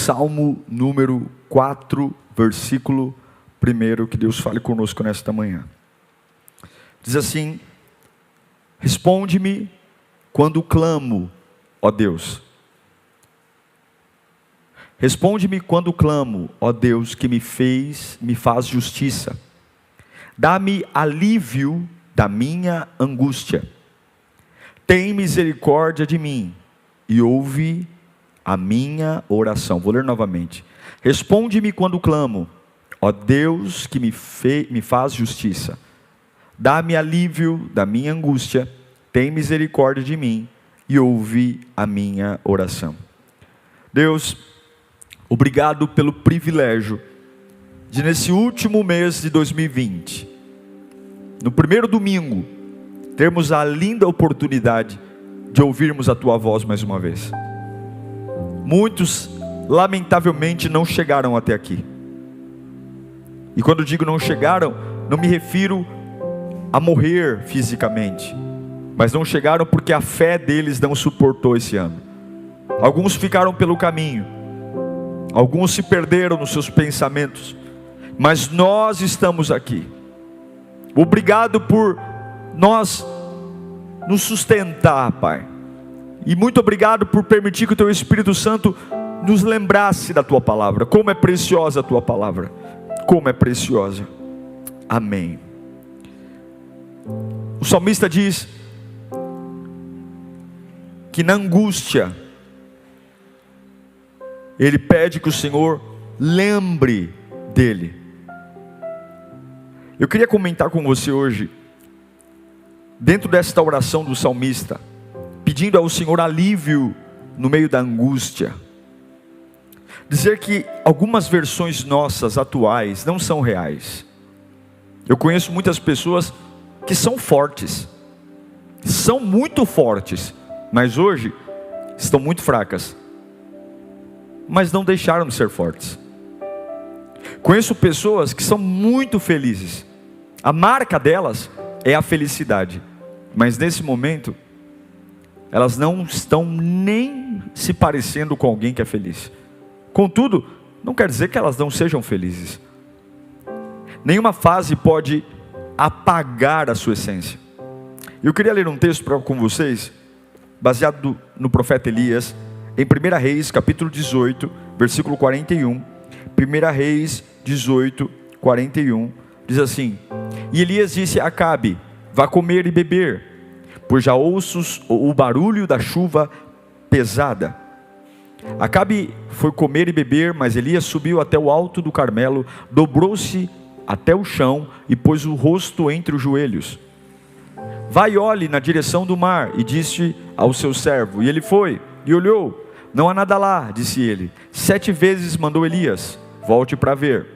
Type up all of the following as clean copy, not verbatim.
Salmo número 4, versículo 1, que Deus fale conosco nesta manhã. Diz assim: responde-me quando clamo, ó Deus. Responde-me quando clamo, ó Deus, que me faz justiça. Dá-me alívio da minha angústia. Tem misericórdia de mim e ouve a minha oração. Vou ler novamente. Responde-me quando clamo, ó Deus, que me faz justiça. Dá-me alívio da minha angústia. Tem misericórdia de mim e ouve a minha oração. Deus, obrigado pelo privilégio de, nesse último mês de 2020, no primeiro domingo, termos a linda oportunidade de ouvirmos a Tua voz mais uma vez. Muitos, lamentavelmente, não chegaram até aqui. E quando digo não chegaram, não me refiro a morrer fisicamente, mas não chegaram porque a fé deles não suportou esse ano. Alguns ficaram pelo caminho, alguns se perderam nos seus pensamentos, mas nós estamos aqui. Obrigado por nós nos sustentar, Pai. E muito obrigado por permitir que o Teu Espírito Santo nos lembrasse da Tua palavra. Como é preciosa a Tua palavra. Como é preciosa. Amém. O salmista diz que na angústia ele pede que o Senhor lembre dele. Eu queria comentar com você hoje, dentro desta oração do salmista, pedindo ao Senhor alívio no meio da angústia. Dizer que algumas versões nossas atuais não são reais. Eu conheço muitas pessoas que são fortes, são muito fortes, mas hoje estão muito fracas, mas não deixaram de ser fortes. Conheço pessoas que são muito felizes, a marca delas é a felicidade, mas nesse momento elas não estão nem se parecendo com alguém que é feliz. Contudo, não quer dizer que elas não sejam felizes. Nenhuma fase pode apagar a sua essência. Eu queria ler um texto com vocês, baseado no profeta Elias, em 1 Reis, capítulo 18, versículo 41. 1 Reis 18, 41, diz assim: e Elias disse a Acabe: vá comer e beber, pois já ouço o barulho da chuva pesada. Acabe foi comer e beber, mas Elias subiu até o alto do Carmelo, dobrou-se até o chão e pôs o rosto entre os joelhos. Vá e olhe na direção do mar, e disse ao seu servo. E ele foi e olhou. Não há nada lá, disse ele. 7 vezes mandou Elias: volte para ver.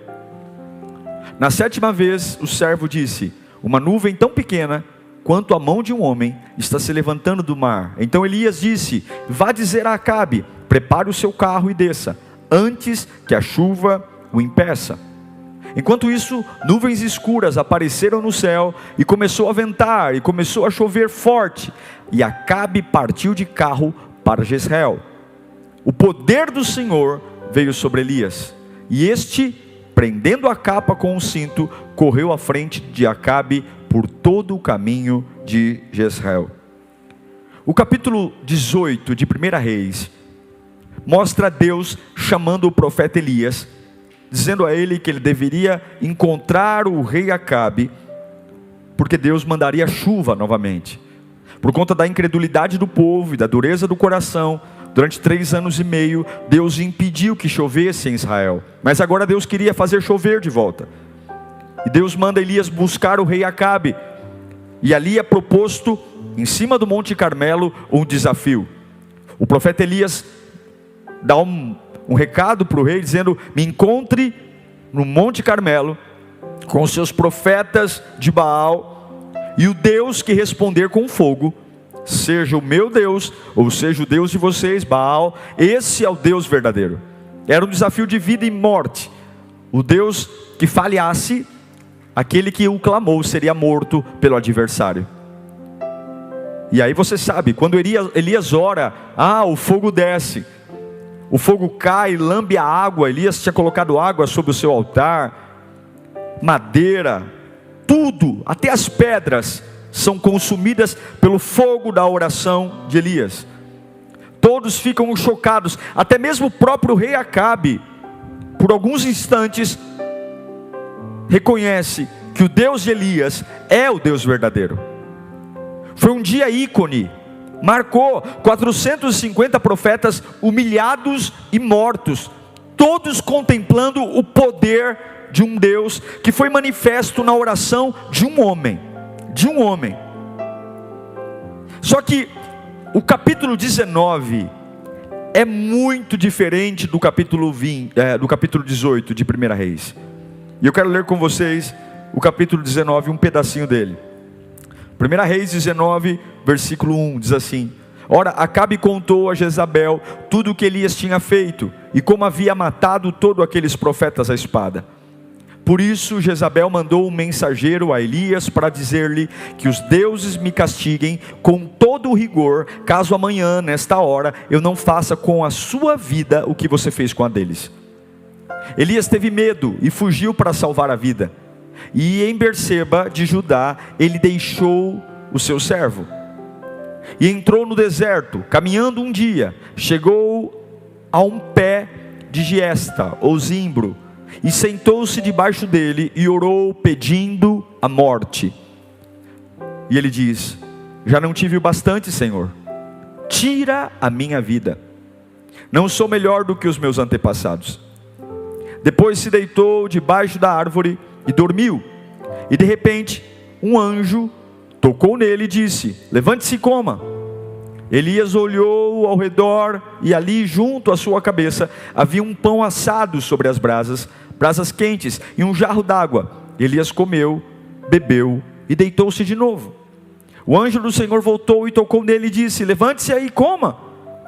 Na 7ª vez o servo disse: uma nuvem tão pequena quanto a mão de um homem está se levantando do mar. Então Elias disse: vá dizer a Acabe: prepare o seu carro e desça, antes que a chuva o impeça. Enquanto isso, nuvens escuras apareceram no céu, e começou a ventar, e começou a chover forte, e Acabe partiu de carro para Jezreel. O poder do Senhor veio sobre Elias, e este, prendendo a capa com um cinto, correu à frente de Acabe por todo o caminho de Jezreel. O capítulo 18 de 1 Reis mostra Deus chamando o profeta Elias, dizendo a ele que ele deveria encontrar o rei Acabe, porque Deus mandaria chuva novamente. Por conta da incredulidade do povo e da dureza do coração, durante 3 anos e meio, Deus impediu que chovesse em Israel. Mas agora Deus queria fazer chover de volta. E Deus manda Elias buscar o rei Acabe. E ali é proposto, em cima do Monte Carmelo, um desafio. O profeta Elias dá um recado para o rei, dizendo: me encontre no Monte Carmelo, com os seus profetas de Baal, e o Deus que responder com fogo, seja o meu Deus, ou seja o Deus de vocês, Baal, esse é o Deus verdadeiro. Era um desafio de vida e morte. O Deus que falhasse, aquele que o clamou seria morto pelo adversário. E aí você sabe, quando Elias ora, o fogo desce. O fogo cai, lambe a água. Elias tinha colocado água sobre o seu altar, madeira, tudo, até as pedras, são consumidas pelo fogo da oração de Elias. Todos ficam chocados, até mesmo o próprio rei Acabe, por alguns instantes, reconhece que o Deus de Elias é o Deus verdadeiro. Foi um dia ícone, marcou 450 profetas humilhados e mortos, todos contemplando o poder de um Deus que foi manifesto na oração de um homem. Só que o capítulo 19 é muito diferente do capítulo 18 de 1 Reis. E eu quero ler com vocês o capítulo 19, um pedacinho dele. 1 Reis 19, versículo 1, diz assim: Ora, Acabe contou a Jezabel tudo o que Elias tinha feito, e como havia matado todos aqueles profetas à espada. Por isso Jezabel mandou um mensageiro a Elias para dizer-lhe que os deuses me castiguem com todo o rigor, caso amanhã, nesta hora, eu não faça com a sua vida o que você fez com a deles. Elias teve medo e fugiu para salvar a vida. E em Berseba de Judá, ele deixou o seu servo e entrou no deserto. Caminhando um dia, chegou a um pé de giesta ou zimbro, e sentou-se debaixo dele e orou pedindo a morte. E ele diz: já não tive o bastante, Senhor, tira a minha vida, não sou melhor do que os meus antepassados. Depois se deitou debaixo da árvore e dormiu. E de repente um anjo tocou nele e disse: levante-se e coma. Elias olhou ao redor, e ali junto à sua cabeça havia um pão assado sobre as brasas quentes, e um jarro d'água. Elias comeu, bebeu e deitou-se de novo. O anjo do Senhor voltou e tocou nele e disse: levante-se aí e coma,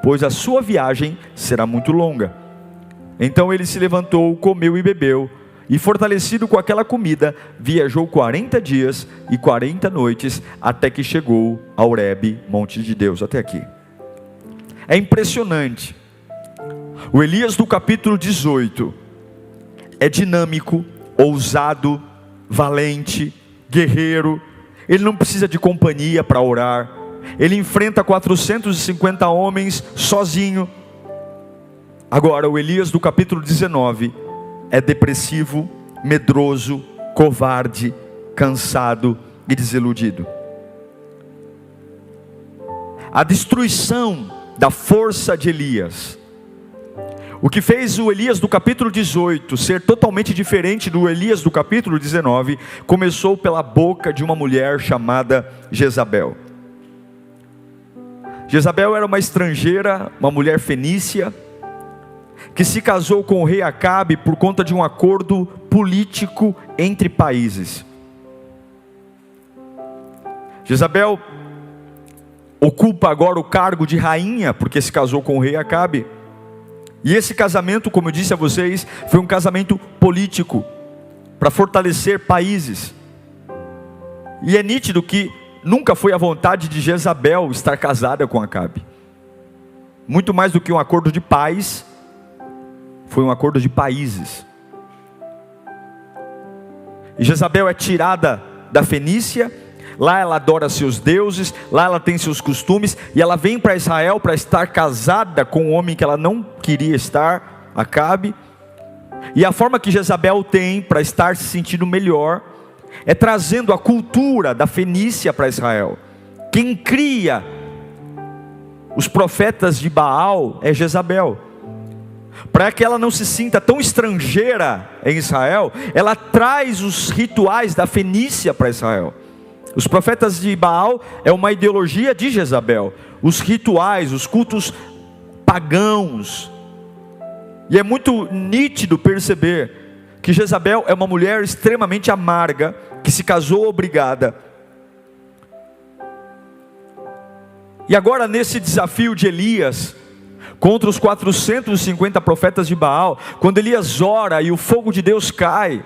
pois a sua viagem será muito longa. Então ele se levantou, comeu e bebeu, e fortalecido com aquela comida, viajou 40 dias e 40 noites, até que chegou a Horebe, monte de Deus. Até aqui. É impressionante. O Elias do capítulo 18 é dinâmico, ousado, valente, guerreiro. Ele não precisa de companhia para orar. Ele enfrenta 450 homens sozinho. Agora o Elias do capítulo 19 é depressivo, medroso, covarde, cansado e desiludido. A destruição da força de Elias, o que fez o Elias do capítulo 18 ser totalmente diferente do Elias do capítulo 19, começou pela boca de uma mulher chamada Jezabel. Jezabel era uma estrangeira, uma mulher fenícia, que se casou com o rei Acabe por conta de um acordo político entre países. Jezabel ocupa agora o cargo de rainha, porque se casou com o rei Acabe. E esse casamento, como eu disse a vocês, foi um casamento político, para fortalecer países. E é nítido que nunca foi a vontade de Jezabel estar casada com Acabe. Muito mais do que um acordo de paz, foi um acordo de países. E Jezabel é tirada da Fenícia. Lá ela adora seus deuses, lá ela tem seus costumes, e ela vem para Israel para estar casada com um homem que ela não queria estar, Acabe. E a forma que Jezabel tem para estar se sentindo melhor é trazendo a cultura da Fenícia para Israel. Quem cria os profetas de Baal é Jezabel. Para que ela não se sinta tão estrangeira em Israel, ela traz os rituais da Fenícia para Israel. Os profetas de Baal é uma ideologia de Jezabel. Os rituais, os cultos pagãos. E é muito nítido perceber que Jezabel é uma mulher extremamente amarga, que se casou obrigada. E agora nesse desafio de Elias contra os 450 profetas de Baal, quando Elias ora e o fogo de Deus cai,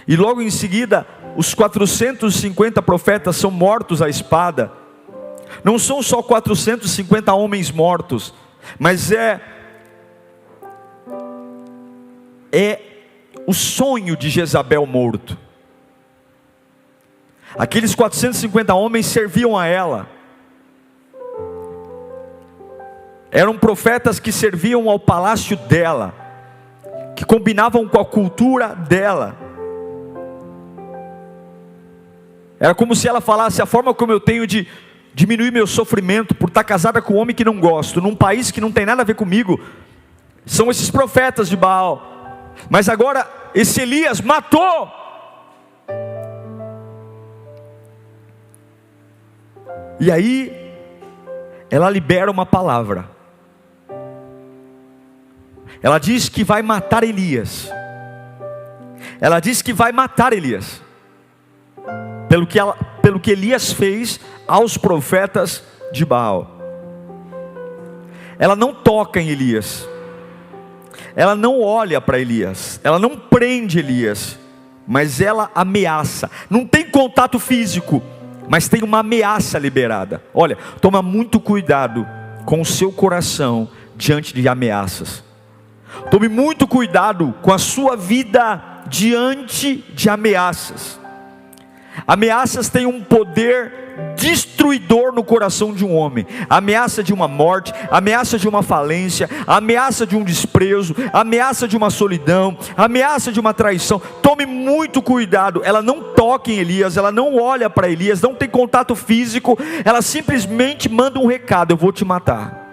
e logo em seguida os 450 profetas são mortos à espada. Não são só 450 homens mortos, mas é é o sonho de Jezabel morto. Aqueles 450 homens serviam a ela. Eram profetas que serviam ao palácio dela, que combinavam com a cultura dela. Era como se ela falasse: a forma como eu tenho de diminuir meu sofrimento por estar casada com um homem que não gosto, num país que não tem nada a ver comigo, são esses profetas de Baal. Mas agora esse Elias matou. E aí ela libera uma palavra. Ela diz que vai matar Elias. Ela diz que vai matar Elias, pelo que Elias fez aos profetas de Baal. Ela não toca em Elias, ela não olha para Elias, ela não prende Elias, mas ela ameaça. Não tem contato físico, mas tem uma ameaça liberada. Olha, toma muito cuidado com o seu coração diante de ameaças. Tome muito cuidado com a sua vida diante de ameaças. Ameaças têm um poder destruidor no coração de um homem. Ameaça de uma morte, ameaça de uma falência, ameaça de um desprezo, ameaça de uma solidão, ameaça de uma traição. Tome muito cuidado. Ela não toca em Elias, ela não olha para Elias, não tem contato físico. Ela simplesmente manda um recado: eu vou te matar.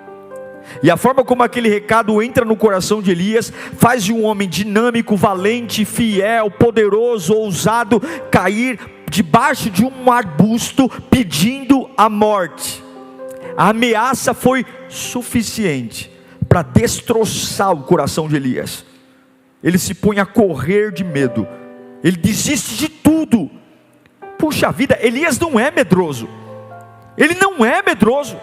E a forma como aquele recado entra no coração de Elias faz de um homem dinâmico, valente, fiel, poderoso, ousado cair debaixo de um arbusto pedindo a morte. A ameaça foi suficiente para destroçar o coração de Elias. Ele se põe a correr de medo, ele desiste de tudo. Puxa vida, Elias não é medroso. Ele não é medroso.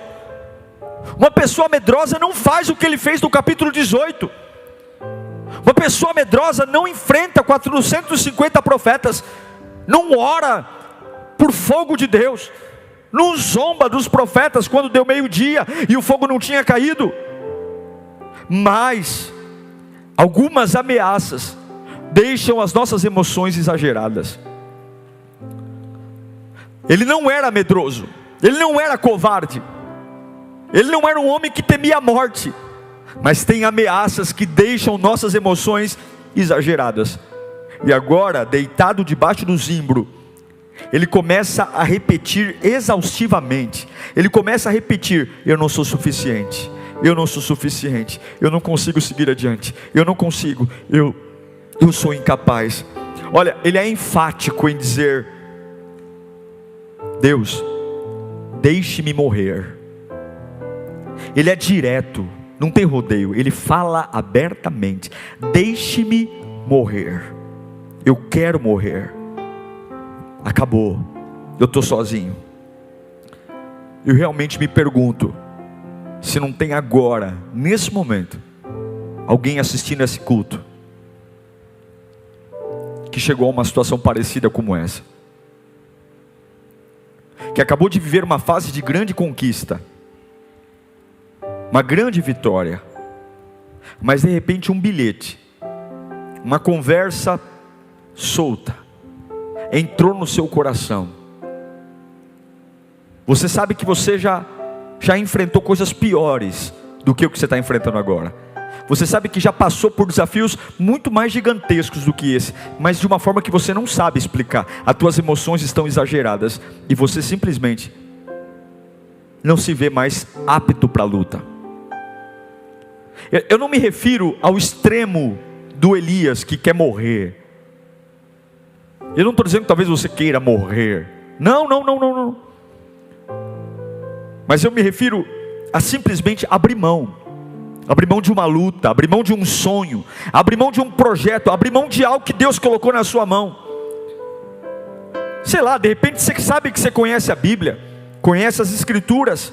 Uma pessoa medrosa não faz o que ele fez no capítulo 18. Uma pessoa medrosa não enfrenta 450 profetas, não ora por fogo de Deus, não zomba dos profetas quando deu meio-dia e o fogo não tinha caído. Mas algumas ameaças deixam as nossas emoções exageradas. Ele não era medroso, ele não era covarde, ele não era um homem que temia a morte, mas tem ameaças que deixam nossas emoções exageradas. E agora, deitado debaixo do zimbro, ele começa a repetir exaustivamente. Ele começa a repetir: eu não sou suficiente, eu não sou suficiente, eu não consigo seguir adiante, eu não consigo, eu sou incapaz. Olha, ele é enfático em dizer: Deus, deixe-me morrer. Ele é direto, não tem rodeio, ele fala abertamente: deixe-me morrer, eu quero morrer, acabou, eu estou sozinho. Eu realmente me pergunto se não tem agora, nesse momento, alguém assistindo esse culto que chegou a uma situação parecida como essa, que acabou de viver uma fase de grande conquista, uma grande vitória, mas de repente um bilhete, uma conversa solta entrou no seu coração. Você sabe que você já enfrentou coisas piores do que o que você está enfrentando agora. Você sabe que já passou por desafios muito mais gigantescos do que esse, mas de uma forma que você não sabe explicar. As tuas emoções estão exageradas e você simplesmente não se vê mais apto para a luta. Eu não me refiro ao extremo do Elias que quer morrer. Eu não estou dizendo que talvez você queira morrer. Não. Mas eu me refiro a simplesmente abrir mão de uma luta, abrir mão de um sonho, abrir mão de um projeto, abrir mão de algo que Deus colocou na sua mão. Sei lá, de repente você sabe que você conhece a Bíblia, conhece as Escrituras,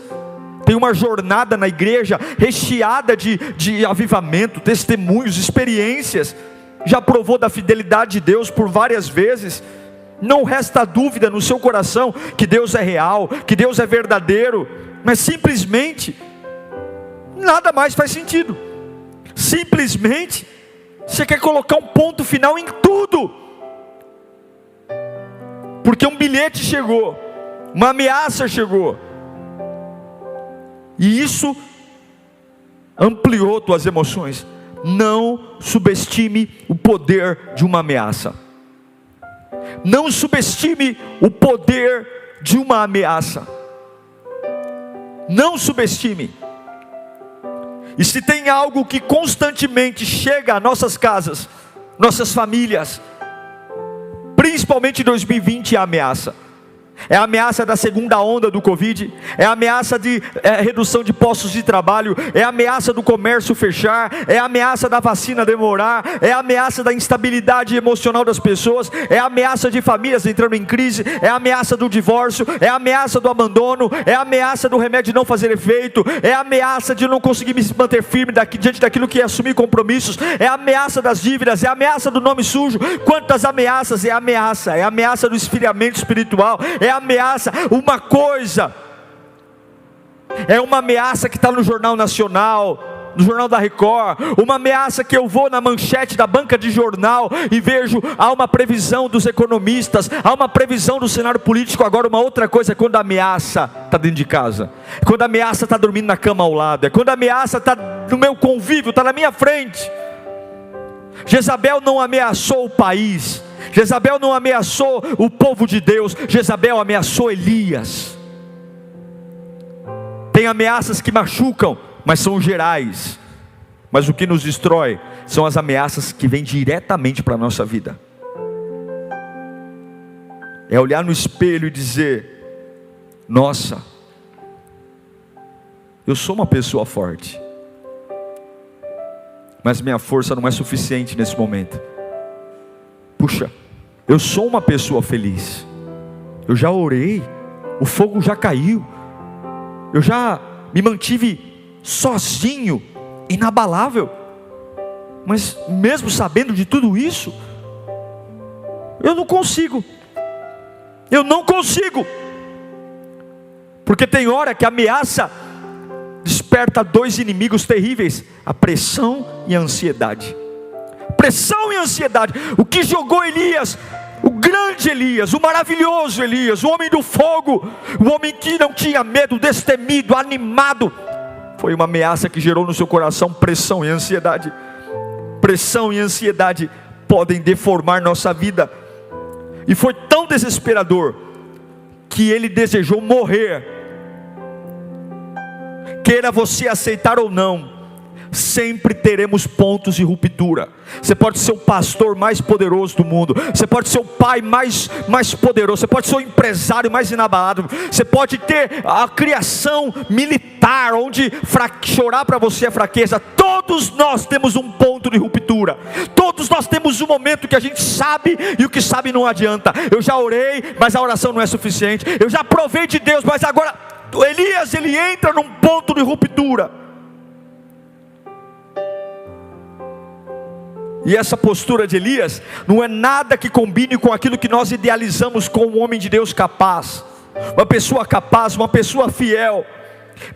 tem uma jornada na igreja recheada de avivamento, testemunhos, experiências, já provou da fidelidade de Deus por várias vezes. Não resta dúvida no seu coração que Deus é real, que Deus é verdadeiro, mas simplesmente nada mais faz sentido. Simplesmente Você quer colocar um ponto final em tudo, porque um bilhete chegou, uma ameaça chegou, e isso ampliou tuas emoções. Não subestime o poder de uma ameaça. Não subestime o poder de uma ameaça. Não subestime. E se tem algo que constantemente chega a nossas casas, nossas famílias, principalmente em 2020, é a ameaça. É a ameaça da segunda onda do Covid, é a ameaça de redução de postos de trabalho, é a ameaça do comércio fechar, é a ameaça da vacina demorar, é a ameaça da instabilidade emocional das pessoas, é a ameaça de famílias entrando em crise, é a ameaça do divórcio, é a ameaça do abandono, é a ameaça do remédio não fazer efeito, é a ameaça de não conseguir me manter firme diante daquilo que é assumir compromissos, é a ameaça das dívidas, é a ameaça do nome sujo. Quantas ameaças? É a ameaça do esfriamento espiritual, é a ameaça. Uma coisa é uma ameaça que está no Jornal Nacional, no Jornal da Record, uma ameaça que eu vou na manchete da banca de jornal e vejo, há uma previsão dos economistas, há uma previsão do cenário político. Agora uma outra coisa é quando a ameaça está dentro de casa, quando a ameaça está dormindo na cama ao lado, é quando a ameaça está no meu convívio, está na minha frente. Jezabel não ameaçou o país, Jezabel não ameaçou o povo de Deus, Jezabel ameaçou Elias. Tem ameaças que machucam, mas são gerais. Mas o que nos destrói são as ameaças que vêm diretamente para a nossa vida. É olhar no espelho e dizer: nossa, eu sou uma pessoa forte, mas minha força não é suficiente nesse momento. Puxa, eu sou uma pessoa feliz, eu já orei, o fogo já caiu, eu já me mantive sozinho, inabalável, mas mesmo sabendo de tudo isso, eu não consigo, porque tem hora que a ameaça desperta dois inimigos terríveis: a pressão e a ansiedade. Pressão e ansiedade. O que jogou Elias, o grande Elias, o maravilhoso Elias, o homem do fogo, o homem que não tinha medo, destemido, animado, foi uma ameaça que gerou no seu coração pressão e ansiedade. Pressão e ansiedade podem deformar nossa vida. E foi tão desesperador que ele desejou morrer. Queira você aceitar ou não, sempre teremos pontos de ruptura. Você pode ser o pastor mais poderoso do mundo, você pode ser o pai mais poderoso, você pode ser o empresário mais inabalável, você pode ter a criação militar, onde chorar para você é fraqueza. Todos nós temos um ponto de ruptura, todos nós temos um momento que a gente sabe, e o que sabe não adianta. Eu já orei, mas a oração não é suficiente. Eu já provei de Deus, mas agora Elias, ele entra num ponto de ruptura. E essa postura de Elias não é nada que combine com aquilo que nós idealizamos com um homem de Deus capaz, uma pessoa capaz, uma pessoa fiel.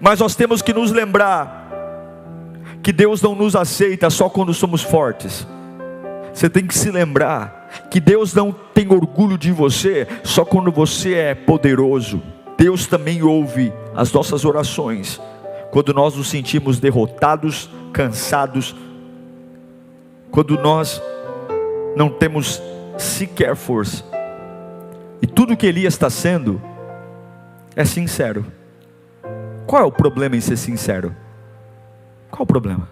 Mas nós temos que nos lembrar que Deus não nos aceita só quando somos fortes. Você tem que se lembrar que Deus não tem orgulho de você só quando você é poderoso. Deus também ouve as nossas orações quando nós nos sentimos derrotados, cansados, quando nós não temos sequer força. E tudo que Elias está sendo é sincero. Qual é o problema em ser sincero? Qual é o problema?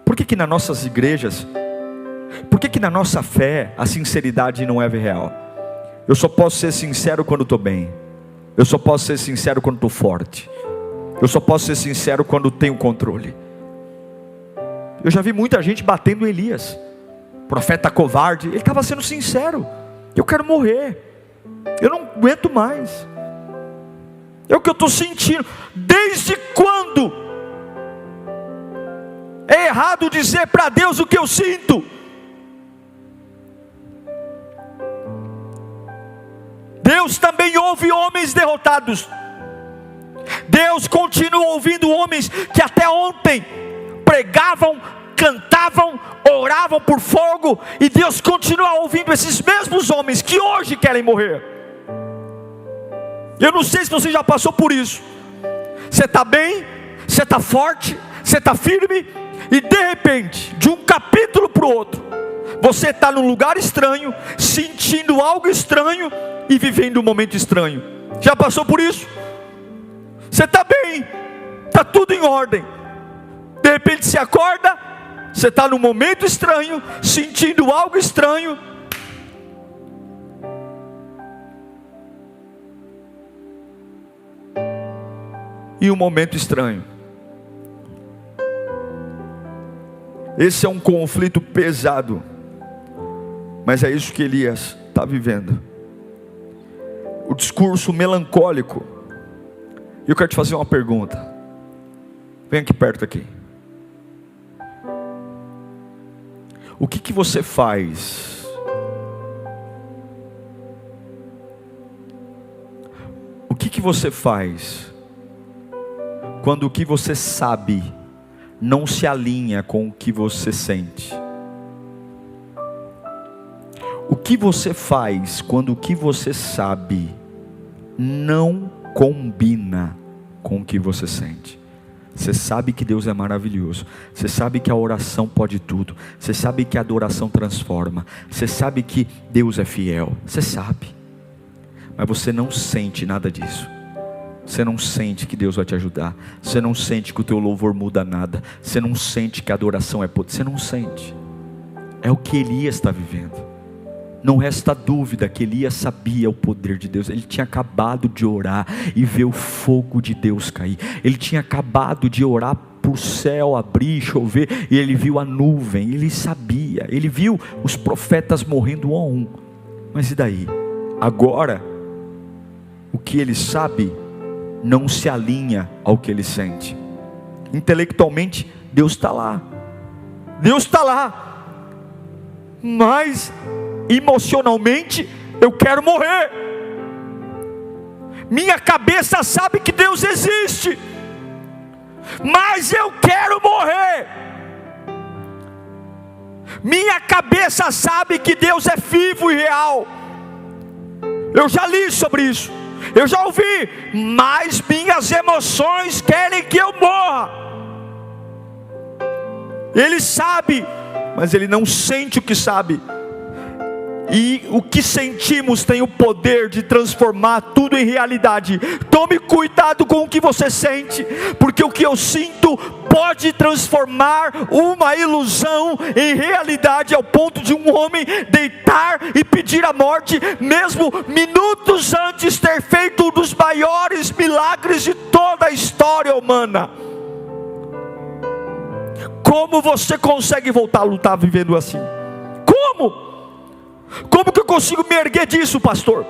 Por que nas nossas igrejas, por que na nossa fé a sinceridade não é real? Eu só posso ser sincero quando estou bem, eu só posso ser sincero quando estou forte, eu só posso ser sincero quando tenho controle. Eu já vi muita gente batendo em Elias, profeta covarde. Ele estava sendo sincero: eu quero morrer, eu não aguento mais, é o que eu estou sentindo. Desde quando é errado dizer para Deus o que eu sinto? Deus também ouve homens derrotados. Deus continua ouvindo homens que até ontem pregavam cantavam, oravam por fogo, e Deus continua ouvindo esses mesmos homens que hoje querem morrer. Eu não sei se você já passou por isso. Você está bem, você está forte, você está firme, e de repente, de um capítulo para o outro, você está num lugar estranho, sentindo algo estranho e vivendo um momento estranho. Já passou por isso? Você está bem, está tudo em ordem, de repente você acorda, você está num momento estranho, sentindo algo estranho, e um momento estranho. Esse é um conflito pesado, mas é isso que Elias está vivendo. O discurso melancólico. E eu quero te fazer uma pergunta. Vem aqui perto aqui. O que você faz? O que você faz quando o que você sabe não se alinha com o que você sente? O que você faz quando o que você sabe não combina com o que você sente? Você sabe que Deus é maravilhoso, você sabe que a oração pode tudo, você sabe que a adoração transforma, você sabe que Deus é fiel, você sabe, mas você não sente nada disso. Você não sente que Deus vai te ajudar, você não sente que o teu louvor muda nada, você não sente que a adoração é poder, você não sente. É o que Elias está vivendo. Não resta dúvida que Elias sabia o poder de Deus. Ele tinha acabado de orar e ver o fogo de Deus cair. Ele tinha acabado de orar para o céu abrir, chover, e ele viu a nuvem. Ele sabia, ele viu os profetas morrendo um a um. Mas e daí? Agora, o que ele sabe não se alinha ao que ele sente. Intelectualmente, Deus está lá. Deus está lá. Mas emocionalmente, eu quero morrer. Minha cabeça sabe que Deus existe, mas eu quero morrer. Minha cabeça sabe que Deus é vivo e real. Eu já li sobre isso, eu já ouvi, mas minhas emoções querem que eu morra. Ele sabe, mas ele não sente o que sabe. E o que sentimos tem o poder de transformar tudo em realidade. Tome cuidado com o que você sente, porque o que eu sinto pode transformar uma ilusão em realidade, ao ponto de um homem deitar e pedir a morte, mesmo minutos antes ter feito um dos maiores milagres de toda a história humana. Como você consegue voltar a lutar vivendo assim? Como? Como que eu consigo me erguer disso, pastor?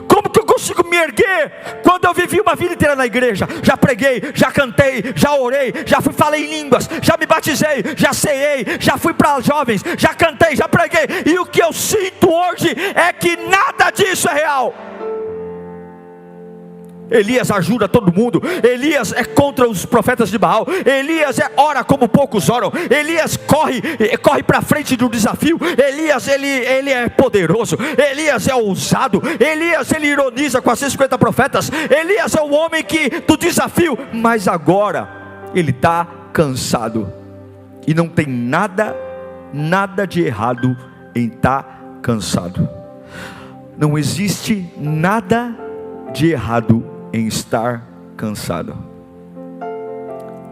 Como que eu consigo me erguer quando eu vivi uma vida inteira na igreja? Já preguei, já cantei, já orei, já falei em línguas, já me batizei, já ceiei, já fui para jovens, já cantei, já preguei, e o que eu sinto hoje é que nada disso é real. Elias ajuda todo mundo, Elias é contra os profetas de Baal, Elias ora como poucos oram, Elias corre para frente do desafio, Elias ele é poderoso, Elias é ousado, Elias ele ironiza com as 150 profetas, Elias é o homem do desafio, mas agora ele está cansado, e não tem nada de errado em estar cansado. Não existe nada de errado em estar cansado.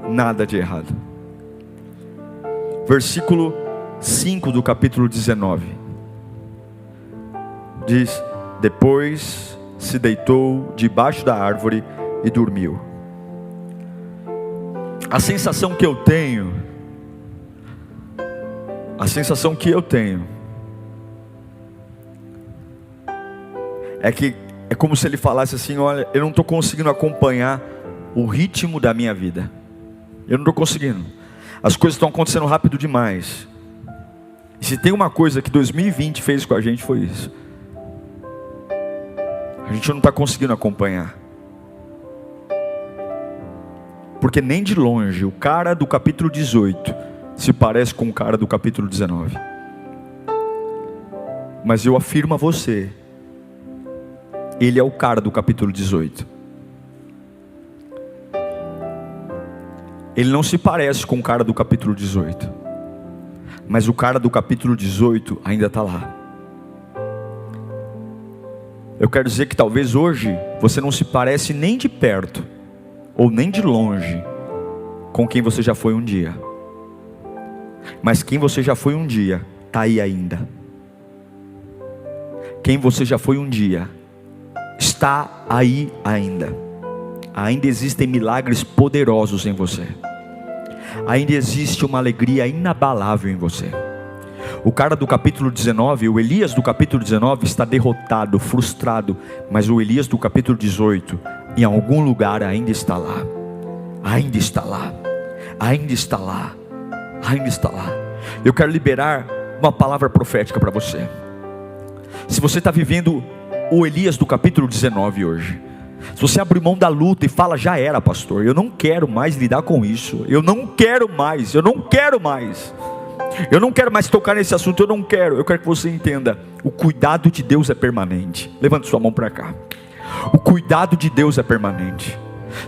Nada de errado. Versículo 5 do capítulo 19 diz: depois se deitou debaixo da árvore e dormiu. A sensação que eu tenho é que é como se ele falasse assim: olha, eu não estou conseguindo acompanhar o ritmo da minha vida. Eu não estou conseguindo. As coisas estão acontecendo rápido demais. E se tem uma coisa que 2020 fez com a gente, foi isso. A gente não está conseguindo acompanhar. Porque nem de longe, o cara do capítulo 18 se parece com o cara do capítulo 19. Mas eu afirmo a você, ele é o cara do capítulo 18. Ele não se parece com o cara do capítulo 18, mas o cara do capítulo 18 ainda está lá. Eu quero dizer que talvez hoje você não se parece nem de perto ou nem de longe com quem você já foi um dia, mas quem você já foi um dia está aí ainda. Quem você já foi um dia está aí ainda. Ainda existem milagres poderosos em você. Ainda existe uma alegria inabalável em você. O cara do capítulo 19, o Elias do capítulo 19 está derrotado, frustrado. Mas o Elias do capítulo 18, em algum lugar ainda está lá. Ainda está lá. Ainda está lá. Ainda está lá. Eu quero liberar uma palavra profética para você. Se você está vivendo o Elias do capítulo 19 hoje, se você abrir mão da luta e fala, já era pastor, eu não quero mais lidar com isso, eu não quero mais tocar nesse assunto, eu quero que você entenda, o cuidado de Deus é permanente. Levante sua mão para cá. O cuidado de Deus é permanente.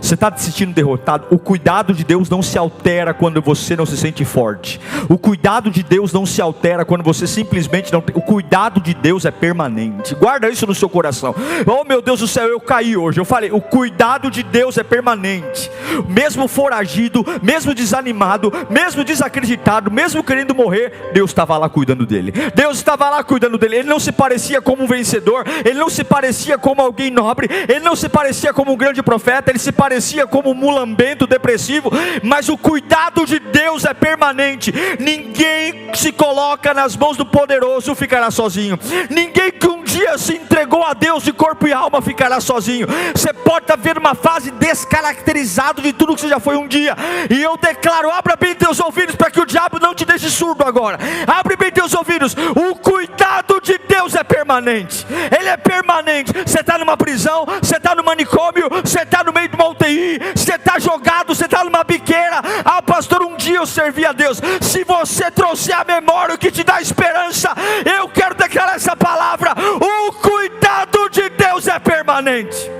Você está se sentindo derrotado? O cuidado de Deus não se altera quando você não se sente forte. O cuidado de Deus não se altera quando você simplesmente não tem. O cuidado de Deus é permanente. Guarda isso no seu coração. Oh meu Deus do céu, eu caí hoje. Eu falei, o cuidado de Deus é permanente. Mesmo foragido, mesmo desanimado, mesmo desacreditado, mesmo querendo morrer, Deus estava lá cuidando dele. Deus estava lá cuidando dele. Ele não se parecia como um vencedor, ele não se parecia como alguém nobre, ele não se parecia como um grande profeta, ele se parecia como um mulambento, depressivo, mas o cuidado de Deus é permanente. Ninguém se coloca nas mãos do poderoso ficará sozinho. Ninguém que um dia se entregou a Deus de corpo e alma ficará sozinho. Você pode estar vendo uma fase descaracterizado de tudo que você já foi um dia, e eu declaro, abra bem teus ouvidos para que o diabo não te deixe surdo agora. Abre bem teus ouvidos. O cuidado de Deus é permanente. Ele é permanente. Você está numa prisão, você está no manicômio, você está no meio de uma UTI, você está jogado, você está numa biqueira. Ah pastor, um dia eu servi a Deus. Se você trouxer à memória o que te dá esperança, eu quero declarar essa palavra: o cuidado de Deus é permanente.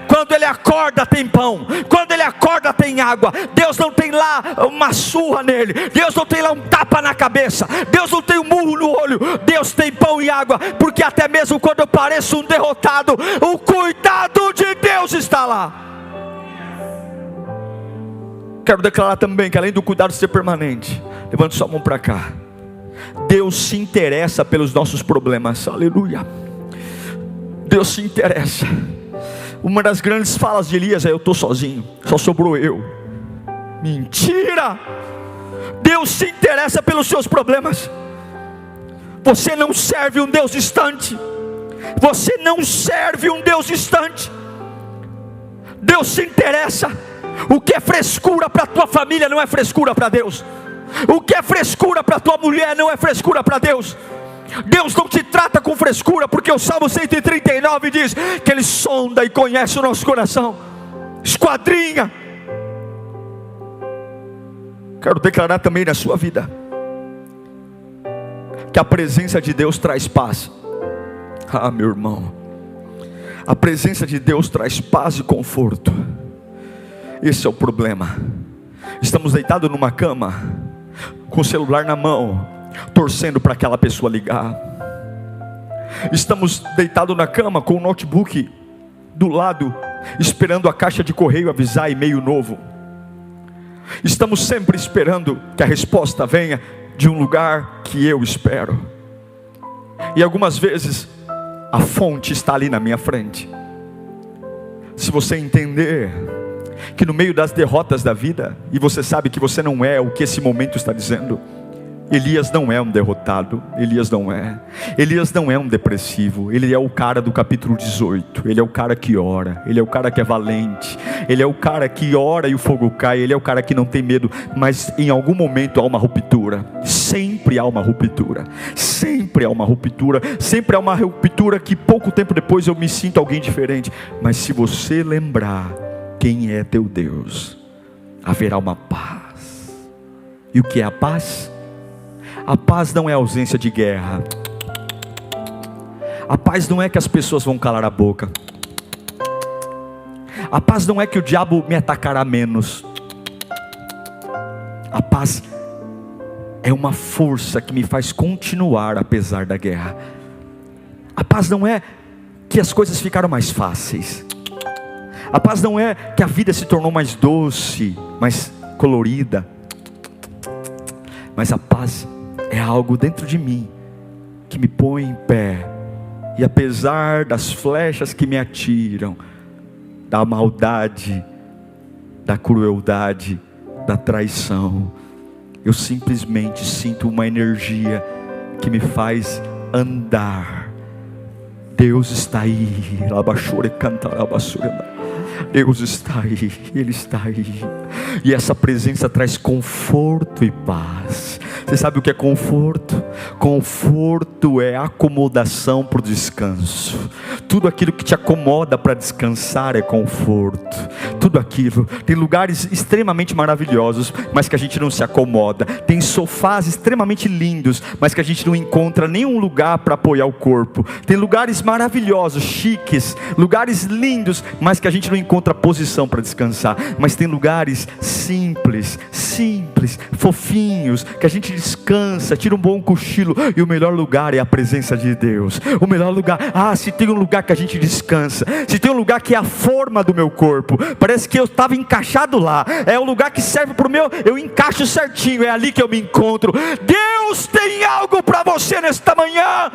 Quando ele acorda tem pão, quando ele acorda tem água. Deus não tem lá uma surra nele, Deus não tem lá um tapa na cabeça, Deus não tem um murro no olho. Deus tem pão e água, porque até mesmo quando eu pareço um derrotado, o cuidado de Deus está lá. Quero declarar também que além do cuidado ser permanente, levante sua mão para cá, Deus se interessa pelos nossos problemas. Aleluia. Deus se interessa. Uma das grandes falas de Elias é: eu estou sozinho, só sobrou eu. Mentira! Deus se interessa pelos seus problemas. Você não serve um Deus distante. Você não serve um Deus distante. Deus se interessa. O que é frescura para a tua família não é frescura para Deus. O que é frescura para a tua mulher não é frescura para Deus. Deus não te trata com frescura, porque o Salmo 139 diz que Ele sonda e conhece o nosso coração, esquadrinha. Quero declarar também na sua vida que a presença de Deus traz paz. Ah meu irmão, a presença de Deus traz paz e conforto. Esse é o problema. Estamos deitados numa cama, com o celular na mão, torcendo para aquela pessoa ligar. Estamos deitados na cama com o notebook do lado, esperando a caixa de correio avisar e-mail novo. Estamos sempre esperando que a resposta venha de um lugar que eu espero. E algumas vezes a fonte está ali na minha frente. Se você entender que no meio das derrotas da vida, e você sabe que você não é o que esse momento está dizendo, Elias não é um derrotado, Elias não é um depressivo, ele é o cara do capítulo 18, ele é o cara que ora, ele é o cara que é valente, ele é o cara que ora e o fogo cai, ele é o cara que não tem medo. Mas em algum momento há uma ruptura, sempre há uma ruptura, sempre há uma ruptura, sempre há uma ruptura que pouco tempo depois eu me sinto alguém diferente. Mas se você lembrar quem é teu Deus, haverá uma paz. E o que é a paz? A paz não é a ausência de guerra. A paz não é que as pessoas vão calar a boca. A paz não é que o diabo me atacará menos. A paz é uma força que me faz continuar apesar da guerra. A paz não é que as coisas ficaram mais fáceis. A paz não é que a vida se tornou mais doce, mais colorida. Mas a paz é algo dentro de mim que me põe em pé. E apesar das flechas que me atiram, da maldade, da crueldade, da traição, eu simplesmente sinto uma energia que me faz andar. Deus está aí. Deus está aí, Ele está aí. E essa presença traz conforto e paz. Você sabe o que é conforto? Conforto é acomodação para o descanso. Tudo aquilo que te acomoda para descansar é conforto. Tudo aquilo. Tem lugares extremamente maravilhosos, mas que a gente não se acomoda. Tem sofás extremamente lindos, mas que a gente não encontra nenhum lugar para apoiar o corpo. Tem lugares maravilhosos, chiques, lugares lindos, mas que a gente não encontra posição para descansar. Mas tem lugares simples, fofinhos, que a gente descansa, tira um bom cochilo. E o melhor lugar é a presença de Deus. O melhor lugar, se tem um lugar que a gente descansa, se tem um lugar que é a forma do meu corpo, parece que eu estava encaixado lá, é um lugar que serve para o meu, eu encaixo certinho, é ali que eu me encontro. Deus tem algo para você nesta manhã: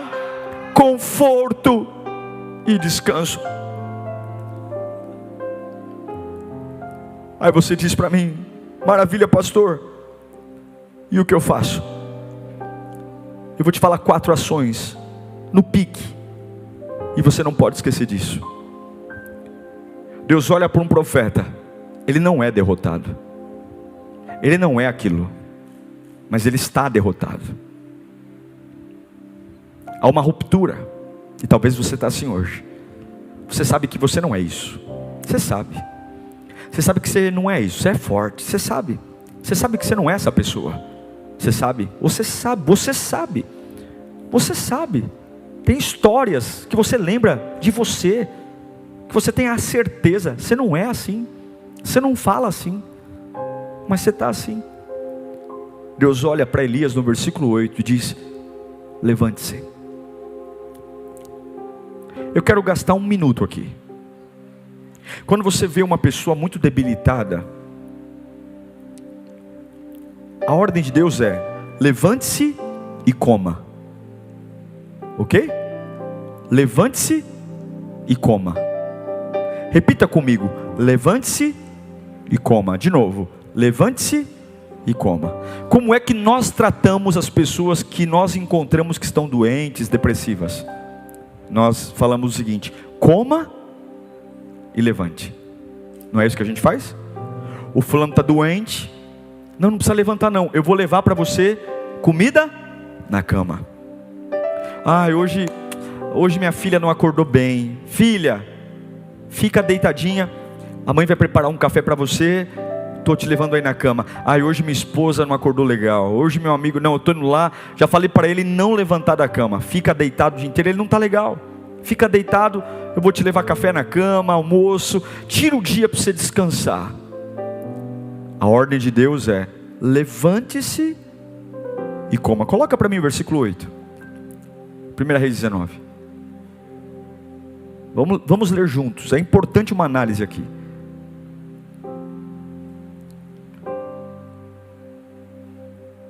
conforto e descanso. Aí você diz para mim: maravilha, pastor, e o que eu faço? Eu vou te falar 4 ações no pique, e você não pode esquecer disso. Deus olha para um profeta, ele não é derrotado, ele não é aquilo, mas ele está derrotado. Há uma ruptura, e talvez você está assim hoje. Você sabe que você não é isso. Você sabe que você não é isso. Você é forte, você sabe que você não é essa pessoa. Você sabe. Tem histórias que você lembra de você, que você tem a certeza, você não é assim, você não fala assim, mas você está assim. Deus olha para Elias no versículo 8 e diz: levante-se. Eu quero gastar 1 minuto aqui. Quando você vê uma pessoa muito debilitada, a ordem de Deus é: levante-se e coma. Ok? Levante-se e coma. Repita comigo: levante-se e coma. De novo: levante-se e coma. Como é que nós tratamos as pessoas que nós encontramos que estão doentes, depressivas? Nós falamos o seguinte: coma e levante. Não é isso que a gente faz? O fulano está doente, não precisa levantar não, eu vou levar para você comida na cama. Hoje minha filha não acordou bem. Filha, fica deitadinha, a mãe vai preparar um café para você, estou te levando aí na cama. Hoje minha esposa não acordou legal, hoje meu amigo, não, eu estou indo lá, já falei para ele não levantar da cama, fica deitado o dia inteiro, ele não está legal, fica deitado, eu vou te levar café na cama, almoço, tira o dia para você descansar. A ordem de Deus é: levante-se e coma. Coloca para mim o versículo 8, 1 Reis 19. Vamos ler juntos, é importante uma análise aqui.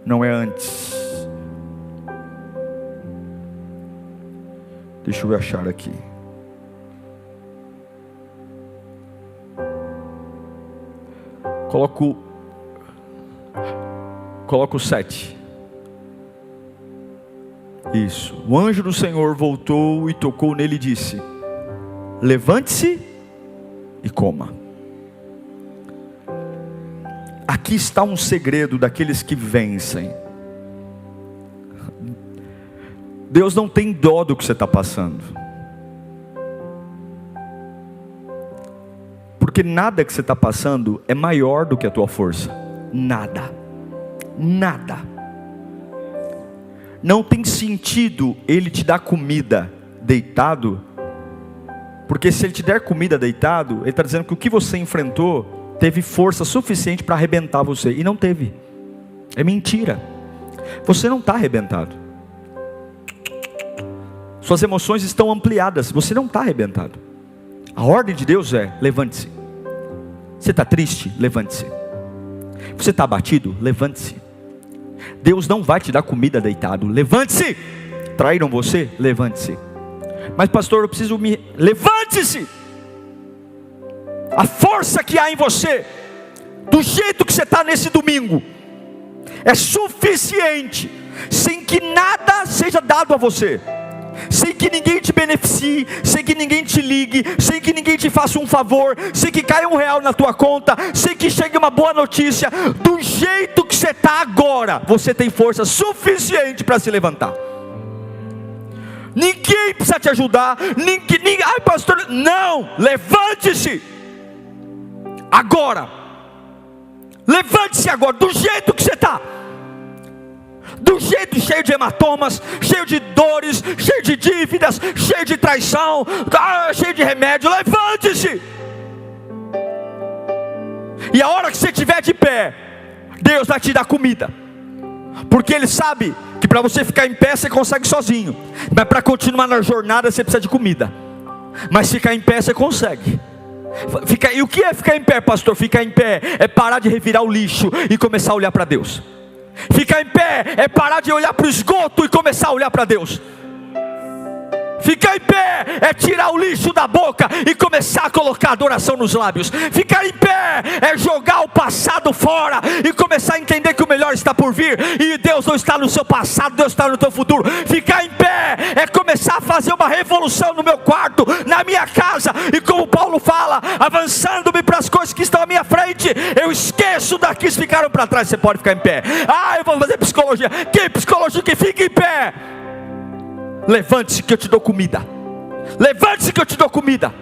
Não é antes. Deixa eu achar aqui. Coloco o 7. Isso. O anjo do Senhor voltou e tocou nele e disse: levante-se e coma. Aqui está um segredo daqueles que vencem. Deus não tem dó do que você está passando, porque nada que você está passando é maior do que a tua força. Nada. nada. Não tem sentido Ele te dar comida deitado, porque se Ele te der comida deitado, Ele está dizendo que o que você enfrentou teve força suficiente para arrebentar você, e não teve. É mentira. Você não está arrebentado. Suas emoções estão ampliadas, você não está arrebentado. A ordem de Deus é: levante-se. Você está triste? Levante-se. Você está abatido? Levante-se. Deus não vai te dar comida deitado. Levante-se. Traíram você? Levante-se. Mas pastor, eu preciso me... Levante-se. A força que há em você, do jeito que você está nesse domingo, é suficiente, sem que nada seja dado a você, sem que ninguém te beneficie, sem que ninguém te ligue, sem que ninguém te faça um favor, sem que caia R$1 na tua conta, sem que chegue uma boa notícia. Do jeito que você está agora, você tem força suficiente para se levantar. Ninguém precisa te ajudar, ninguém, ai pastor, não, levante-se agora. Levante-se agora, do jeito que você está, do jeito cheio de hematomas, cheio de dores, cheio de dívidas, cheio de traição, cheio de remédio. Levante-se. E a hora que você estiver de pé, Deus vai te dar comida, porque Ele sabe que para você ficar em pé você consegue sozinho, mas para continuar na jornada você precisa de comida. Mas ficar em pé você consegue. E o que é ficar em pé, pastor? Ficar em pé é parar de revirar o lixo e começar a olhar para Deus. Ficar em pé é parar de olhar para o esgoto e começar a olhar para Deus. Ficar em pé é tirar o lixo da boca e começar a colocar adoração nos lábios. Ficar em pé é jogar o passado fora e começar a entender que o melhor está por vir, e Deus não está no seu passado, Deus está no teu futuro. Ficar em pé é começar a fazer uma revolução no meu quarto, na minha casa, e como Paulo fala, avançando-me para as coisas que estão à minha frente, eu esqueço daqueles que ficaram para trás. Você pode ficar em pé. Eu vou fazer psicologia. Que psicologia? Que fica em pé. Levante-se que eu te dou comida. Levante-se que eu te dou comida.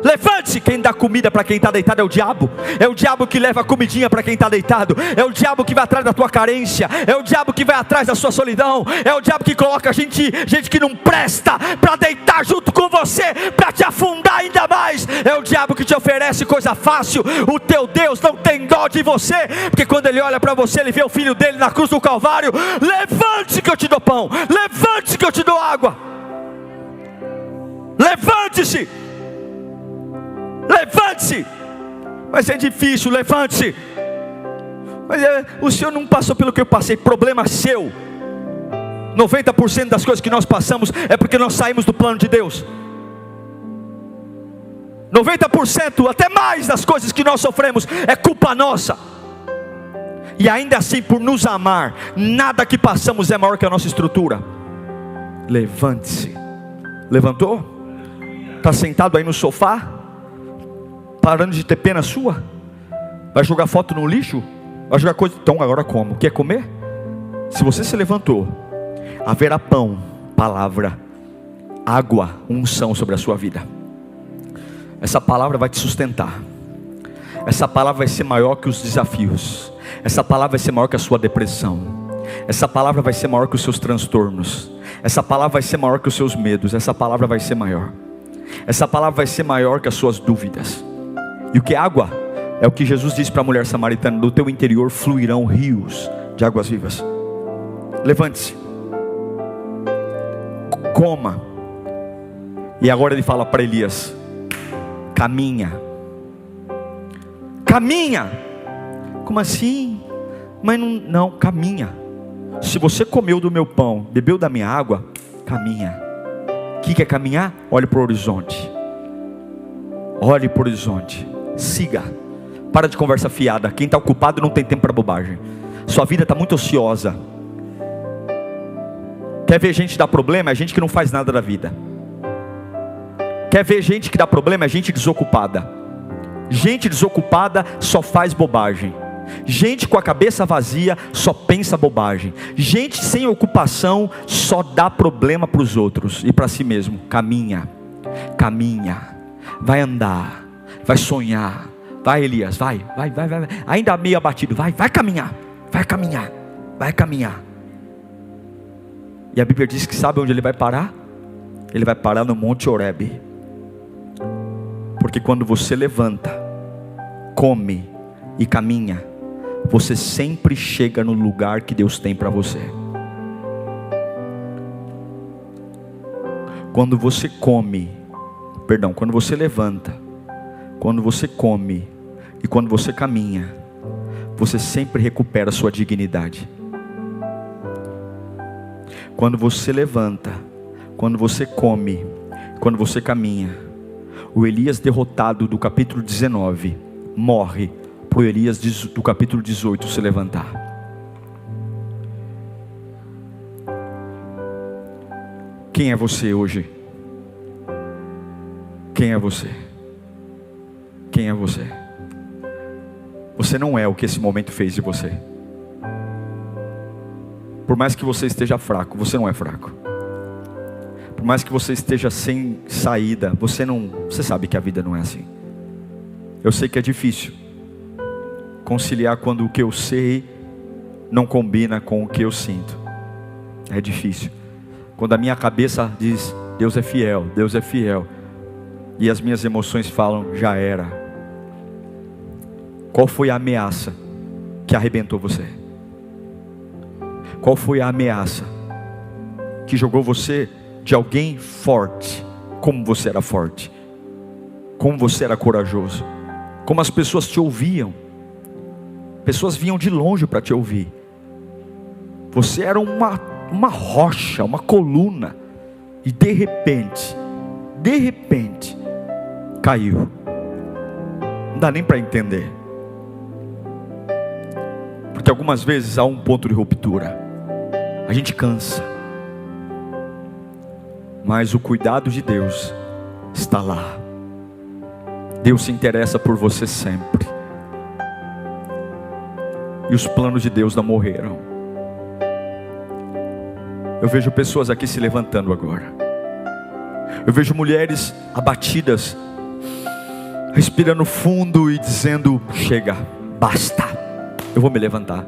Levante-se. Quem dá comida para quem está deitado é o diabo. É o diabo que leva a comidinha para quem está deitado. É o diabo que vai atrás da tua carência. É o diabo que vai atrás da sua solidão. É o diabo que coloca gente que não presta para deitar junto com você, para te afundar ainda mais. É o diabo que te oferece coisa fácil. O teu Deus não tem dó de você, porque quando Ele olha para você, Ele vê o Filho dele na cruz do Calvário. Levante-se que eu te dou pão. Levante-se que eu te dou água. Levante-se. Levante-se. Mas é difícil, levante-se. Mas o senhor não passou pelo que eu passei. Problema seu. 90% das coisas que nós passamos é porque nós saímos do plano de Deus. 90%, até mais, das coisas que nós sofremos é culpa nossa. E ainda assim, por nos amar, nada que passamos é maior que a nossa estrutura. Levante-se. Levantou? Está sentado aí no sofá, parando de ter pena sua? Vai jogar foto no lixo? Vai jogar coisa? Então agora como? Quer comer? Se você se levantou, haverá pão, palavra, água, unção sobre a sua vida. Essa palavra vai te sustentar. Essa palavra vai ser maior que os desafios. Essa palavra vai ser maior que a sua depressão. Essa palavra vai ser maior que os seus transtornos. Essa palavra vai ser maior que os seus medos. Essa palavra vai ser maior. Essa palavra vai ser maior que as suas dúvidas. E o que é água? É o que Jesus disse para a mulher samaritana: do teu interior fluirão rios de águas vivas. Levante-se. Coma. E agora Ele fala para Elias: caminha. Caminha. Como assim? Mas não, caminha. Se você comeu do meu pão, bebeu da minha água, caminha. O que é caminhar? Olhe para o horizonte. Olhe para o horizonte. Siga. Para de conversa fiada. Quem está ocupado não tem tempo para bobagem. Sua vida está muito ociosa. Quer ver gente dar problema? É gente que não faz nada da vida. Quer ver gente que dá problema? É gente desocupada. Gente desocupada só faz bobagem. Gente com a cabeça vazia só pensa bobagem. Gente sem ocupação só dá problema para os outros e para si mesmo. Caminha. Caminha. Vai andar. Vai sonhar. Vai, Elias, vai. Ainda meio abatido. Vai caminhar. Vai caminhar. vai caminhar. E a Bíblia diz que sabe onde ele vai parar? Ele vai parar no Monte Horebe. Porque quando você levanta, come e caminha, você sempre chega no lugar que Deus tem para você. Quando você quando você levanta, quando você come e quando você caminha, você sempre recupera a sua dignidade. Quando você levanta, quando você come, quando você caminha, o Elias derrotado do capítulo 19 morre para o Elias do capítulo 18 se levantar. Quem é você hoje? Quem é você? Quem é você? Você não é o que esse momento fez de você. Por mais que você esteja fraco, você não é fraco. Por mais que você esteja sem saída, você sabe que a vida não é assim. Eu sei que é difícil conciliar quando o que eu sei não combina com o que eu sinto. É difícil. Quando a minha cabeça diz, Deus é fiel, Deus é fiel, e as minhas emoções falam, já era. Qual foi a ameaça que arrebentou você? Qual foi a ameaça que jogou você de alguém forte, como você era forte, como você era corajoso, como as pessoas te ouviam? Pessoas vinham de longe para te ouvir. Você era uma rocha, uma coluna, e de repente caiu. Não dá nem para entender, porque algumas vezes há um ponto de ruptura, a gente cansa, mas o cuidado de Deus está lá. Deus se interessa por você sempre, e os planos de Deus não morreram. Eu vejo pessoas aqui se levantando agora. Eu vejo mulheres abatidas, respirando fundo e dizendo, chega, basta, eu vou me levantar.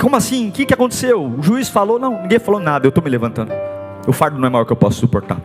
Como assim? O que aconteceu? O juiz falou? Não, ninguém falou nada, eu estou me levantando. O fardo não é maior que eu posso suportar.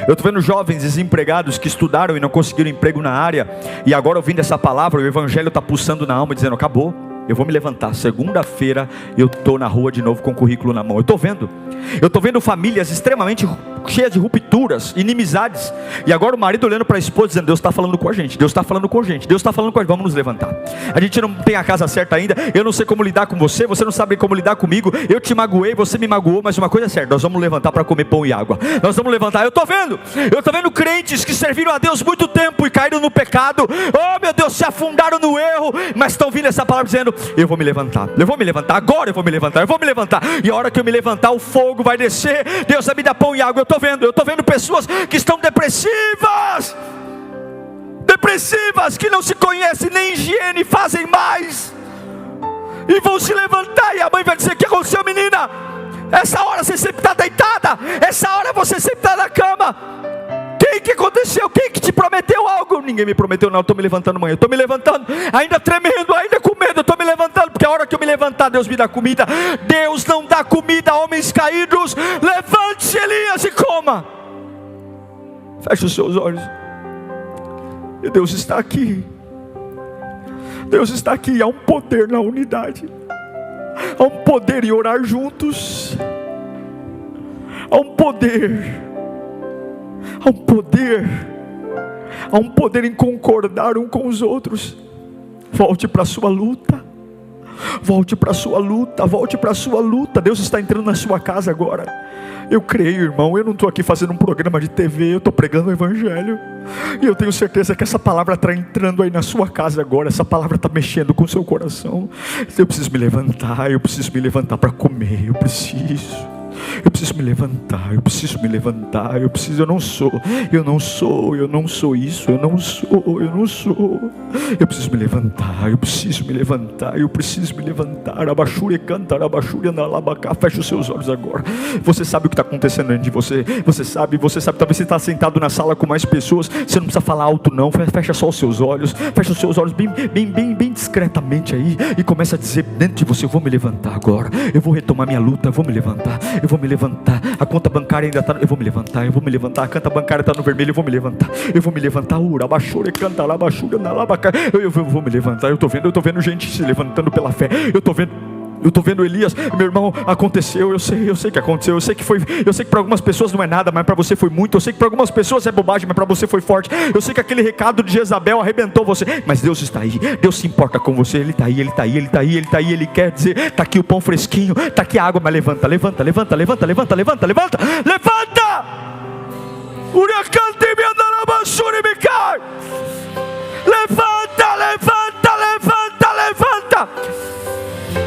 Eu estou vendo jovens desempregados que estudaram e não conseguiram emprego na área, e agora ouvindo essa palavra, o evangelho está pulsando na alma, dizendo, acabou, eu vou me levantar. Segunda-feira eu estou na rua de novo com o currículo na mão. Eu estou vendo famílias extremamente cheias de rupturas, inimizades, e agora o marido olhando para a esposa dizendo, Deus está falando com a gente, Deus está falando com a gente, Deus está falando com a gente, vamos nos levantar. A gente não tem a casa certa ainda, eu não sei como lidar com você, você não sabe como lidar comigo, eu te magoei, você me magoou, mas uma coisa é certa, nós vamos levantar para comer pão e água. Nós vamos levantar. Eu estou vendo crentes que serviram a Deus muito tempo e caíram no pecado, oh meu Deus, se afundaram no erro, mas estão vindo essa palavra dizendo, eu vou me levantar, agora eu vou me levantar, e a hora que eu me levantar, o fogo vai descer, Deus vai me dar pão e água. Eu estou vendo pessoas que estão depressivas, que não se conhecem, nem higiene fazem mais, e vão se levantar, e a mãe vai dizer, o que aconteceu, menina? Essa hora você sempre está deitada, essa hora você sempre está na cama, que aconteceu? Quem que te prometeu algo? Ninguém me prometeu não, eu estou me levantando amanhã, eu estou me levantando, ainda tremendo, ainda com medo, eu estou me levantando, porque a hora que eu me levantar, Deus me dá comida. Deus não dá comida a homens caídos. Levante-se, Elias, e coma. Feche os seus olhos, e Deus está aqui. Deus está aqui, há um poder na unidade, há um poder em orar juntos, há um poder em concordar um com os outros. Volte para a sua luta, Deus está entrando na sua casa agora. Eu creio, irmão, eu não estou aqui fazendo um programa de TV, eu estou pregando o evangelho, e eu tenho certeza que essa palavra está entrando aí na sua casa agora. Essa palavra está mexendo com o seu coração. Eu preciso me levantar para comer, eu preciso. Eu preciso me levantar, eu preciso me levantar, eu não sou isso, eu não sou. Eu preciso me levantar, eu preciso me levantar, eu preciso me levantar. Abachure canta, abachure andalabacá. Feche os seus olhos agora. Você sabe o que está acontecendo dentro de você. Você sabe, talvez você está sentado na sala com mais pessoas. Você não precisa falar alto não, fecha só os seus olhos. Fecha os seus olhos bem discretamente aí. E começa a dizer dentro de você: eu vou me levantar agora. Eu vou retomar minha luta, eu vou me levantar. Eu vou me levantar. A conta bancária ainda está, eu vou me levantar. Eu vou me levantar. A conta bancária está no vermelho, eu vou me levantar. Eu vou me levantar. Abachure canta, abachure andalabacá. Eu vou me levantar. Eu estou vendo gente se levantando pela fé. Eu estou vendo Elias, meu irmão, aconteceu, eu sei que aconteceu, eu sei que para algumas pessoas não é nada, mas para você foi muito. Eu sei que para algumas pessoas é bobagem, mas para você foi forte. Eu sei que aquele recado de Jezabel arrebentou você, mas Deus está aí, Deus se importa com você. Ele está aí, Ele quer dizer: está aqui o pão fresquinho, está aqui a água, mas levanta.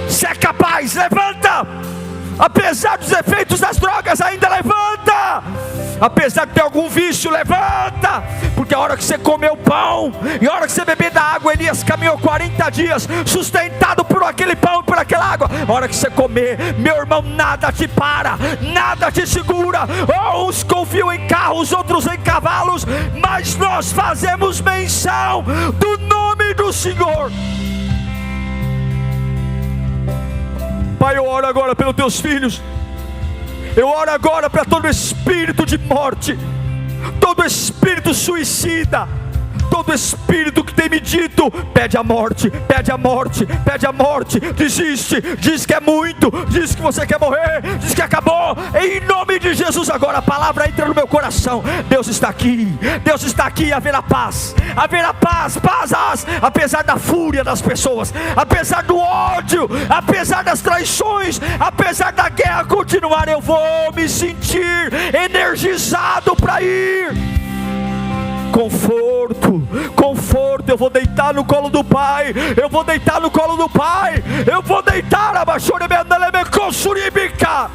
Você é capaz, levanta. Apesar dos efeitos das drogas, ainda levanta. Apesar de ter algum vício, levanta. Porque a hora que você comeu pão e a hora que você beber da água, Elias caminhou 40 dias sustentado por aquele pão e por aquela água. A hora que você comer, meu irmão, nada te para, nada te segura. Uns confiam em carros, outros em cavalos, mas nós fazemos menção do nome do Senhor. Pai, eu oro agora pelos teus filhos. Eu oro agora para todo espírito de morte, todo espírito suicida, todo espírito que tem me dito: pede a morte, desiste, diz que é muito, diz que você quer morrer, diz que acabou. Em nome de Jesus, agora a palavra entra no meu coração. Deus está aqui, haverá paz, apesar da fúria das pessoas, apesar do ódio, apesar das traições, apesar da guerra continuar. Eu vou me sentir energizado para ir. Conforto, eu vou deitar no colo do Pai, abaixou de consuribica.